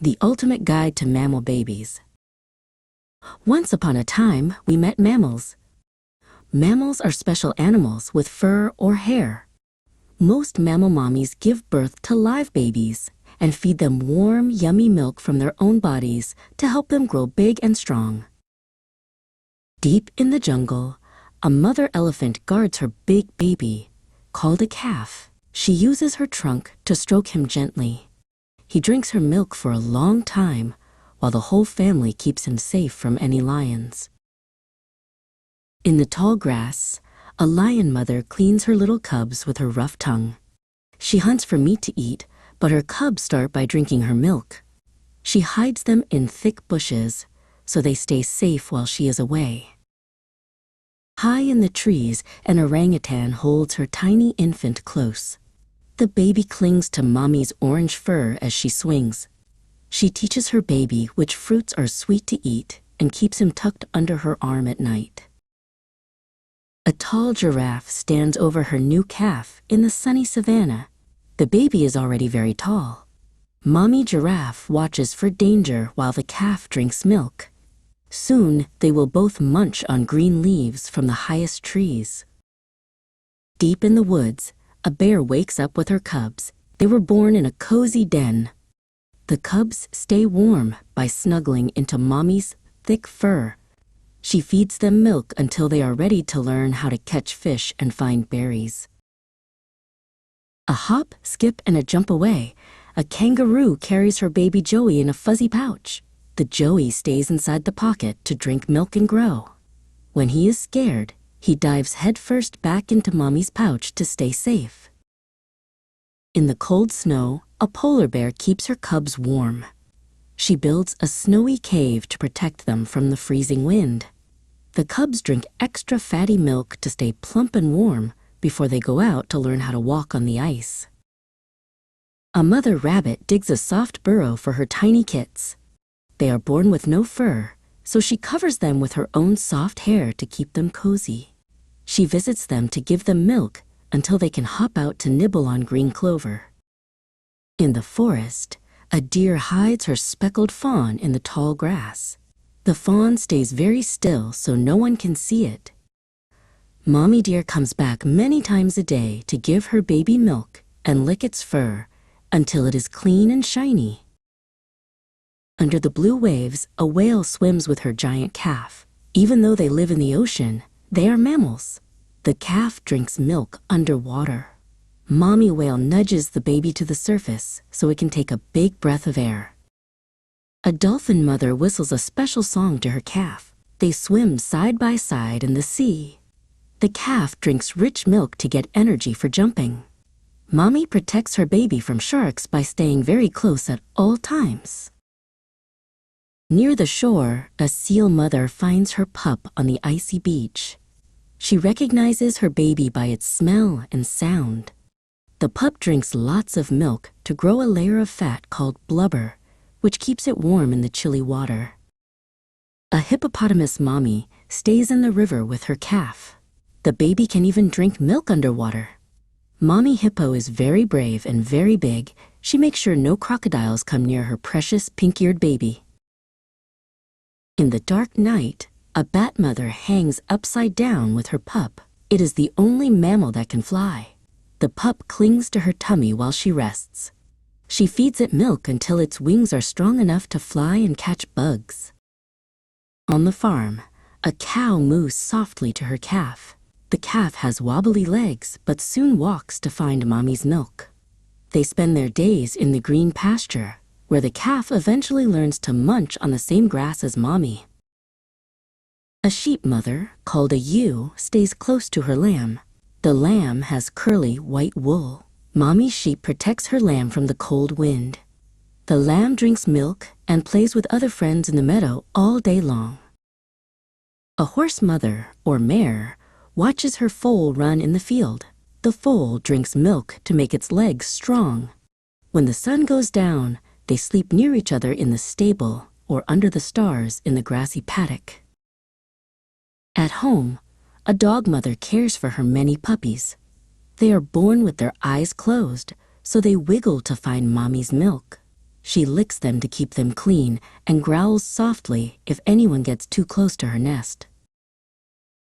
The ultimate guide to mammal babies. Once upon a time, we met mammals. Mammals are special animals with fur or hair. Most mammal mommies give birth to live babies and feed them warm, yummy milk from their own bodies to help them grow big and strong. Deep in the jungle, a mother elephant guards her big baby, called a calf. She uses her trunk to stroke him gently. He drinks her milk for a long time, while the whole family keeps him safe from any lions. In the tall grass, a lion mother cleans her little cubs with her rough tongue. She hunts for meat to eat, but her cubs start by drinking her milk. She hides them in thick bushes, so they stay safe while she is away. High in the trees, an orangutan holds her tiny infant close. The baby clings to mommy's orange fur as she swings. She teaches her baby which fruits are sweet to eat and keeps him tucked under her arm at night. A tall giraffe stands over her new calf in the sunny savanna. The baby is already very tall. Mommy giraffe watches for danger while the calf drinks milk. Soon, they will both munch on green leaves from the highest trees. Deep in the woods, a bear wakes up with her cubs. They were born in a cozy den. The cubs stay warm by snuggling into mommy's thick fur. She feeds them milk until they are ready to learn how to catch fish and find berries. A hop, skip, and a jump away, a kangaroo carries her baby Joey in a fuzzy pouch. The Joey stays inside the pocket to drink milk and grow. When he is scared, he dives headfirst back into mommy's pouch to stay safe. In the cold snow, a polar bear keeps her cubs warm. She builds a snowy cave to protect them from the freezing wind. The cubs drink extra fatty milk to stay plump and warm before they go out to learn how to walk on the ice. A mother rabbit digs a soft burrow for her tiny kits. They are born with no fur, so she covers them with her own soft hair to keep them cozy. She visits them to give them milk until they can hop out to nibble on green clover. In the forest, a deer hides her speckled fawn in the tall grass. The fawn stays very still so no one can see it. Mommy deer comes back many times a day to give her baby milk and lick its fur until it is clean and shiny. Under the blue waves, a whale swims with her giant calf. Even though they live in the ocean, they are mammals. The calf drinks milk underwater. Mommy whale nudges the baby to the surface so it can take a big breath of air. A dolphin mother whistles a special song to her calf. They swim side by side in the sea. The calf drinks rich milk to get energy for jumping. Mommy protects her baby from sharks by staying very close at all times. Near the shore, a seal mother finds her pup on the icy beach. She recognizes her baby by its smell and sound. The pup drinks lots of milk to grow a layer of fat called blubber, which keeps it warm in the chilly water. A hippopotamus mommy stays in the river with her calf. The baby can even drink milk underwater. Mommy hippo is very brave and very big. She makes sure no crocodiles come near her precious pink-eared baby. In the dark night, a bat mother hangs upside down with her pup. It is the only mammal that can fly. The pup clings to her tummy while she rests. She feeds it milk until its wings are strong enough to fly and catch bugs. On the farm, a cow moos softly to her calf. The calf has wobbly legs but soon walks to find mommy's milk. They spend their days in the green pasture, where the calf eventually learns to munch on the same grass as mommy. A sheep mother, called a ewe, stays close to her lamb. The lamb has curly white wool. Mommy sheep protects her lamb from the cold wind. The lamb drinks milk and plays with other friends in the meadow all day long. A horse mother, or mare, watches her foal run in the field. The foal drinks milk to make its legs strong. When the sun goes down, they sleep near each other in the stable or under the stars in the grassy paddock. At home, a dog mother cares for her many puppies. They are born with their eyes closed, so they wiggle to find mommy's milk. She licks them to keep them clean and growls softly if anyone gets too close to her nest.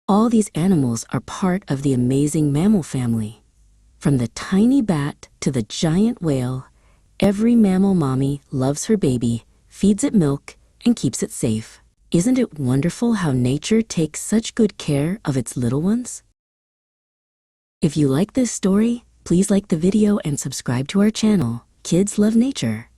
All these animals are part of the amazing mammal family. From the tiny bat to the giant whale, every mammal mommy loves her baby, feeds it milk, and keeps it safe. Isn't it wonderful how nature takes such good care of its little ones? If you like this story, please like the video and subscribe to our channel. Kids love nature.